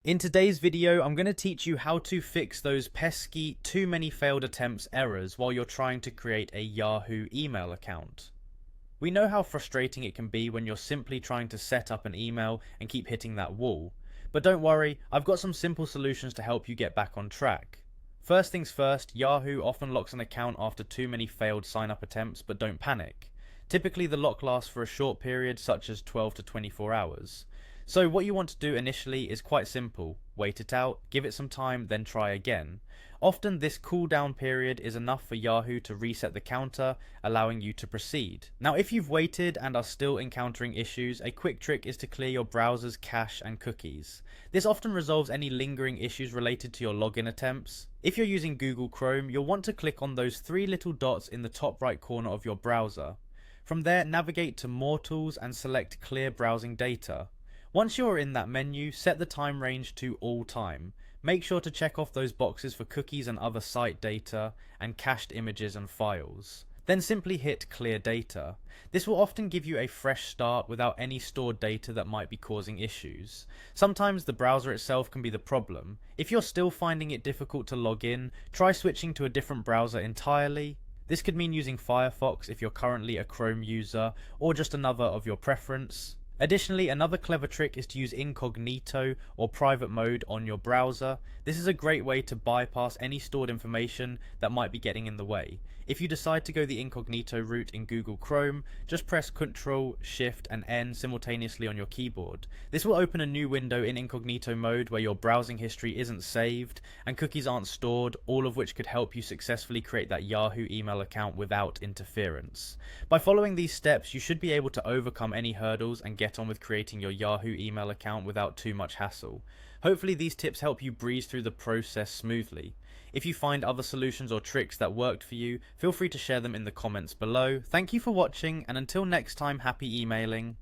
In today's video, I'm going to teach you how to fix those pesky too many failed attempts errors while you're trying to create a Yahoo email account. We know how frustrating it can be when you're simply trying to set up an email and keep hitting that wall. But don't worry, I've got some simple solutions to help you get back on track. First things first, Yahoo often locks an account after too many failed sign-up attempts, but don't panic. Typically the lock lasts for a short period, such as 12 to 24 hours. So what you want to do initially is quite simple. Wait it out, give it some time, then try again. Often this cooldown period is enough for Yahoo to reset the counter, allowing you to proceed. Now if you've waited and are still encountering issues, a quick trick is to clear your browser's cache and cookies. This often resolves any lingering issues related to your login attempts. If you're using Google Chrome, you'll want to click on those three little dots in the top right corner of your browser. From there, navigate to More Tools and select Clear Browsing Data. Once you're in that menu, set the time range to all time. Make sure to check off those boxes for cookies and other site data, and cached images and files. Then simply hit Clear Data. This will often give you a fresh start without any stored data that might be causing issues. Sometimes the browser itself can be the problem. If you're still finding it difficult to log in, try switching to a different browser entirely. This could mean using Firefox if you're currently a Chrome user, or just another of your preference. Additionally, another clever trick is to use incognito or private mode on your browser. This is a great way to bypass any stored information that might be getting in the way. If you decide to go the incognito route in Google Chrome, just press Ctrl, Shift and N simultaneously on your keyboard. This will open a new window in incognito mode where your browsing history isn't saved and cookies aren't stored, all of which could help you successfully create that Yahoo email account without interference. By following these steps, you should be able to overcome any hurdles and get on with creating your Yahoo email account without too much hassle. Hopefully these tips help you breeze through the process smoothly. If you find other solutions or tricks that worked for you, feel free to share them in the comments below. Thank you for watching, and until next time, happy emailing.